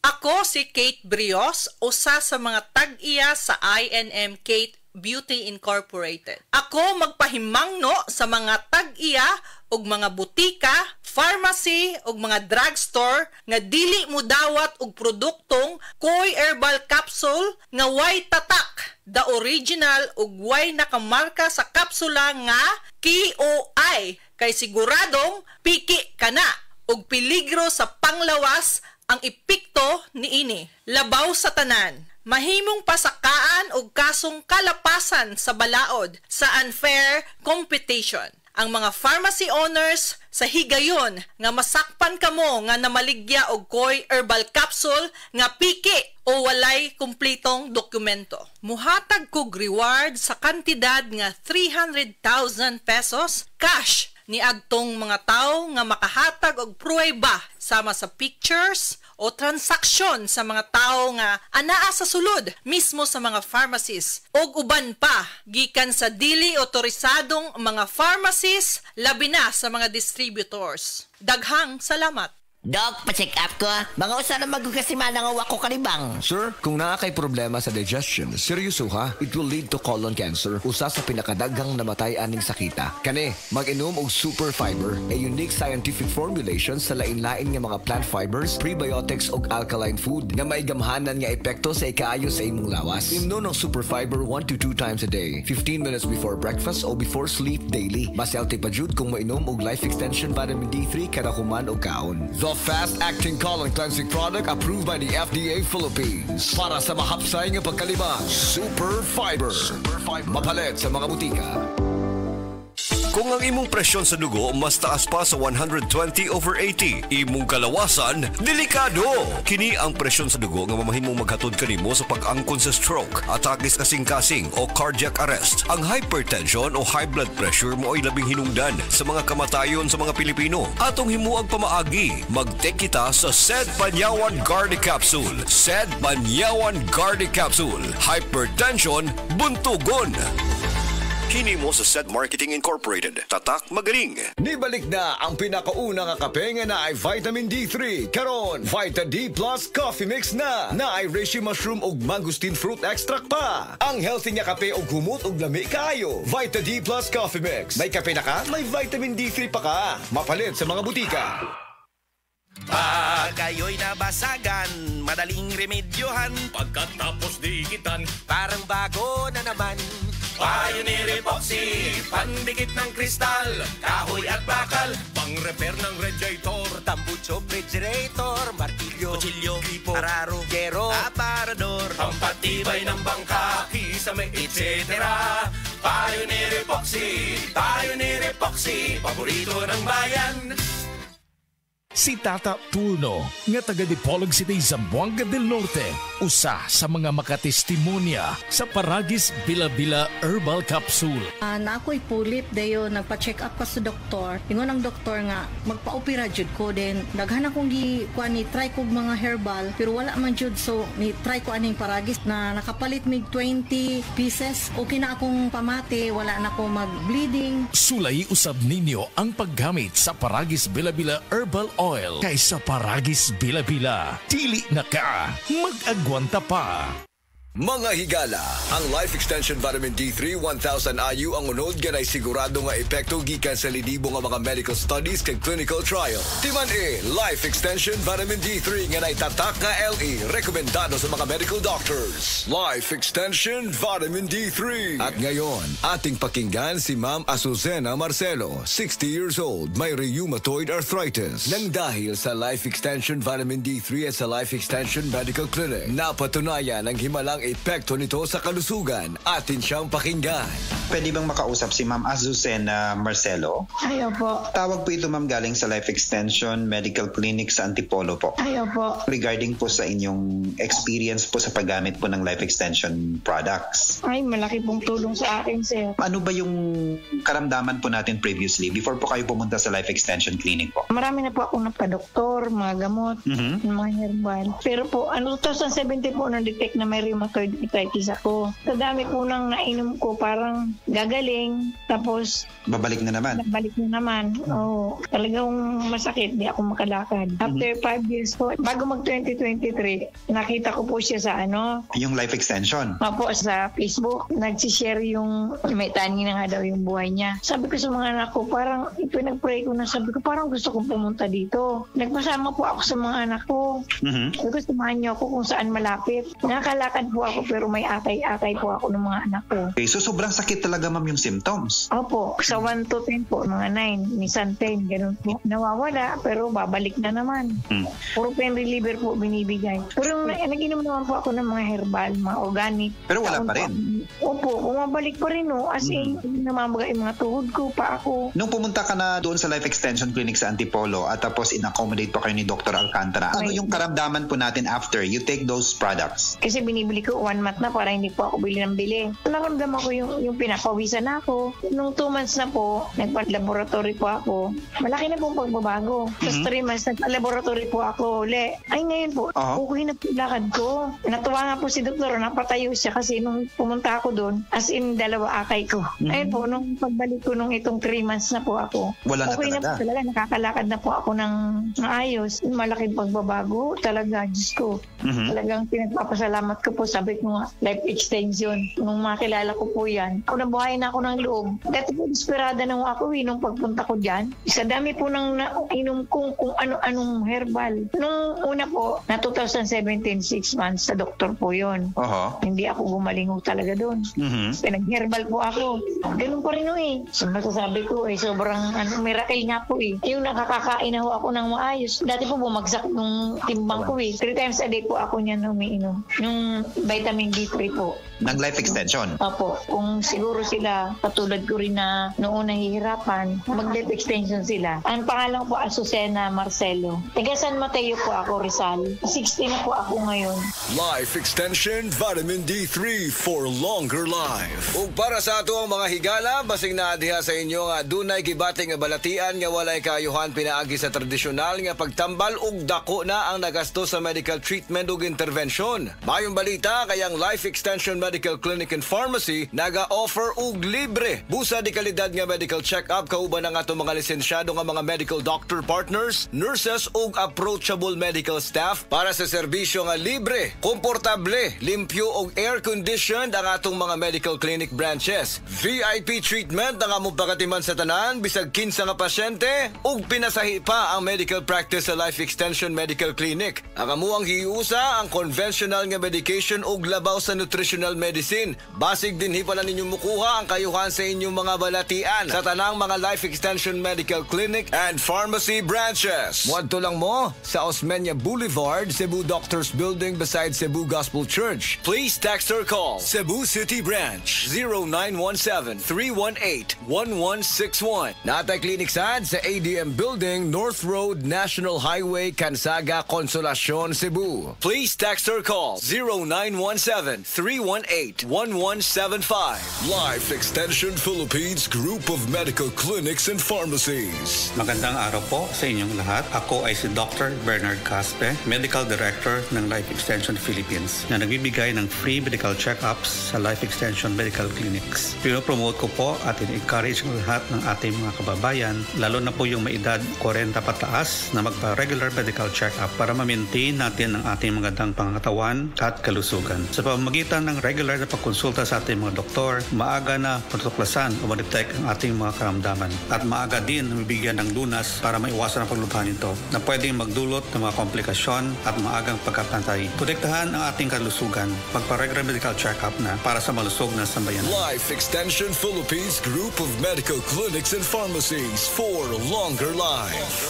Ako si Kate Brios, usa sa mga tag-iya sa I&M Kate Beauty Incorporated. Ako magpahimangno sa mga tag-iya og mga butika, pharmacy ug mga drugstore nga dili mo dawat og produktong Koy Herbal Capsule nga way tatak, the original ug way nakamarka sa kapsula nga KOI kay siguradong piki kana ug peligro sa panglawas ang epekto niini. Labaw sa tanan. Mahimong pasakaan og kasong kalapasan sa balaod sa unfair competition. Ang mga pharmacy owners sa higayon nga masakpan kamo nga namaligya og Koy Herbal Capsule nga piki o walay kumpletong dokumento. Muhatag kog reward sa kantidad nga 300,000 pesos cash ni adtong mga tawo nga makahatag og pruweba sama sa pictures o transaksyon sa mga tao nga anaa sa sulod mismo sa mga pharmacies o uban pa gikan sa dili otorisadong mga pharmacies labi na sa mga distributors. Daghang salamat. Doc, pa-check up ko. Mga usa na magkasimana nga wako kalibang. Sir, kung nakakay problema sa digestion, seryoso ha, it will lead to colon cancer, usa sa pinakadaghang namatay aning sakita. Kani, mag-inom og Super Fiber, a unique scientific formulation sa lain-lain nga mga plant fibers, prebiotics ug alkaline food nga may gamhanan nga epekto sa ikaayo sa imong lawas. Imnon ng Super Fiber 1 to 2 times a day, 15 minutes before breakfast o before sleep daily. Mas healthy pa jud kung mainom og Life Extension Vitamin D3 kada human og kaon. The fast-acting colon cleansing product approved by the FDA Philippines. Para sa mahapsay nga pagkalibang, Super Fiber. Mapalit sa mga butika. Kung ang imong presyon sa dugo mas taas pa sa 120/80, imong kalawasan, delikado. Kini ang presyon sa dugo nga mamahimong maghatod kanimo sa pag-angkon sa stroke, atake sa kasing-kasing o cardiac arrest. Ang hypertension o high blood pressure mo ay labing hinungdan sa mga kamatayon sa mga Pilipino. Atong himuang pamaagi, mag-take kita sa SED Banyawan Garde Capsule. SED Banyawan Garde Capsule. Hypertension, buntugon. Kini mo sa SED Marketing Incorporated. Tatak magaling. Nibalik na ang pinakauna nga kape nga na ay vitamin D3. Karon, Vita D Plus Coffee Mix na ay reishi mushroom ug mangosteen fruit extract pa. Ang healthy nga kape og humot ug lami kaayo. Vita D Plus Coffee Mix. May kape na ka, may vitamin D3 pa ka. Mapalit sa mga butika. Pag kayo'y nabasagan, madaling remedyohan. Pagkatapos dikitan, Parang bago na naman. Pioneer Epoxy, pandikit ng kristal, kahoy at bakal, pang-repair ng radiator, Tambucho, refrigerator, martilyo, kutsilyo, gripo, araro, gero, aparador, pampatibay ng bangka, kisame, etc. Pioneer Epoxy, paborito ng bayan. Si Tata Turno, nga taga Dipolog City, Zamboanga del Norte, usa sa mga makatestimonya sa Paragis Bila-Bila Herbal Capsule. Na ako'y pulip dayo, nagpa-check up pa sa doktor. Ingon ang doktor nga, magpa-opera jud ko din. Daghan akong try ko mga herbal, pero wala man jud, so ni-try ko aning Paragis na nakapalit mig 20 pieces. Okay na akong pamati, wala na ako mag-bleeding. Sulay usab ninyo ang paggamit sa Paragis Bila-Bila Herbal Oil kaysa Paragis Bila-Bila. Dili na ka, mag-agwanta pa. Mga higala, ang Life Extension Vitamin D3 1000 IU ang unod ganay sigurado nga epekto gikan sa lidibo nga mga medical studies kag clinical trial. Timan Life Extension Vitamin D3 nga tatak nga LE rekomendado sa mga medical doctors. Life Extension Vitamin D3. At ngayon, ating pakinggan si Ma'am Azucena Marcelo, 60 years old, may rheumatoid arthritis. Nang dahil sa Life Extension Vitamin D3 at sa Life Extension Medical Clinic, napatunayan ang himalang epekto nito sa kalusugan. Atin siyang pakinggan. Pwede bang makausap si Ma'am Azucena Marcelo? Ayaw po. Tawag po ito ma'am galing sa Life Extension Medical Clinic sa Antipolo po. Ayaw po. Regarding po sa inyong experience po sa paggamit po ng Life Extension products. Ay, malaki pong tulong sa akin, sir. Ano ba yung karamdaman po natin previously before po kayo pumunta sa Life Extension Clinic po? Marami na po akong napadoktor, mga gamot, mga herbal. Pero po, 2017 po na-detect na may rheumatoid rheumatoid arthritis ako. Sa dami po nang nainom ko, parang gagaling. Tapos, Babalik na naman. Oo. Talagang masakit. Di ako makalakad. After 5 years po, bago mag 2023, nakita ko po siya sa Yung life extension. Opo, sa Facebook, nagsishare yung may tani na nga daw yung buhay niya. Sabi ko sa mga anak ko, parang ipinag-pray ko na, sabi ko, parang gusto kong pumunta dito. Nagpasama po ako sa mga anak ko. Sabi ko, samahan niyo ako kung saan malapit. Nakakalakad po ako pero may akay-akay po ako ng mga anak ko. Okay, so sobrang sakit talaga ma'am yung symptoms. Opo, sa 1 to 10 po, mga 9, minsan 10, ganun po. Nawawala, pero babalik na naman. Puro pain reliever po binibigay. Pero nag-inom naman po ako ng mga herbal, mga organic. Pero wala pa rin. Opo, bumabalik pa rin as in, namamaga yung mga tuhod ko, pa ako. Nung pumunta ka na doon sa Life Extension Clinic sa Antipolo at tapos in-accommodate pa kayo ni Dr. Alcantara, ano yung karamdaman po natin after you take those products? Kasi binibili ko 1 month na para hindi po ako bili ng bili. Naramdaman ko yung pinapawisan ako. Nung 2 months na po, nagpa-laboratory po ako. Malaki na pong pagbabago. Tapos 3 months, nagpa-laboratory po ako uli. Ay ngayon po, okay na po lakad ko. Natuwa nga po si doktor, napatayo siya kasi nung pumunta ako doon, as in 2 akay ko. Ayun po, nung pagbalik ko nung itong 3 months na po ako, wala na okay talaga. na po talaga, nakakalakad na po ako ng maayos. Malaking pagbabago talaga, Diyos ko. Talagang pinagpapasalamat ko po, sabi ko nga, life extension. Nung makilala ko po yan, ako nabuhay na ako ng loob. Dati po, desperada na ako nung pagpunta ko dyan. Sa dami po nang inom kung ano-anong herbal. Nung una po, na 2017, 6 months, sa doktor po yun. Hindi ako gumaling talaga doon. Pinag-herbal po ako. Ganun pa rin masasabi ko sobrang miracle nga po Yung nakakakain na ako ng maayos. Dati po bumagsak nung timbang ko 3 times a day po ako niyan umiinom. Yung vitamin D3 po. Ng life extension? Opo. Kung siguro sila, katulad ko rin na noong nahihirapan, mag-life extension sila. Ang pangalan po, Azucena Marcelo. Taga San Mateo po ako, Rizal. 60 na po ako ngayon. Life Extension Vitamin D3 for longer life. Ug para sa ato ang mga higala, basing na diha sa inyo nga dunay gibating nga balatian nga walay kayuhan pinaagi sa tradisyonal nga pagtambal ug dako na ang nagasto sa medical treatment ug intervention. Mayong balita kayang Life Extension Medical Clinic and Pharmacy naga-offer og libre busa di kalidad nga medical check-up kauban ang ato mga lisensyado nga mga medical doctor partners, nurses ug approachable medical staff para sa serbisyo nga libre, komportable, limpyo ug air-conditioned ang atong mga medical clinic branches. VIP treatment ang among pagatiman sa tanan bisag kinsa nga pasyente ug pinasahi pa ang medical practice sa Life Extension Medical Clinic. Ang amuang hiusa ang conventional nga medication ug labaw sa nutritional medicine. Basig din pala ninyo mukuha ang kayuhan sa inyong mga balatian sa tanang mga Life Extension Medical Clinic and Pharmacy branches. Muadto lang mo sa Osmeña Boulevard, Cebu Doctors Building beside Cebu Gospel Church. Please text or call Cebu City Branch 0917-318-1161. Natay clinic sad sa ADM Building, North Road, National Highway, Cansaga, Consolacion, Cebu. Please text or call 0917-318-1175. Life Extension Philippines Group of Medical Clinics and Pharmacies. Magandang araw po sa inyong lahat. Ako ay si Dr. Bernard Caspe, Medical Director ng Life Extension Philippines na nagbibigay ng free medical check-ups sa Life Extension Medical Clinics. Pinopromote ko po at in-encourage ang lahat ng ating mga kababayan, lalo na po yung may edad 40 pataas na magpa-regular medical check-up para ma-maintain natin ang ating magandang pangangatawan at kalusugan. Sa pamamagitan ng regular na pagkonsulta sa ating mga doktor, maaga na matutuklasan o ma-detect ang ating mga karamdaman at maaga din mabigyan ng lunas para maiwasan ang paglubhan nito na pwedeng magdulot ng mga komplikasyon at maagang pagkapantay. Protektahan ang ating kalusugan. Magpa-regular medical check-up na para sa malusog na sambayanan. Life Extension Philippines Group of Medical Clinics and Pharmacies for longer life.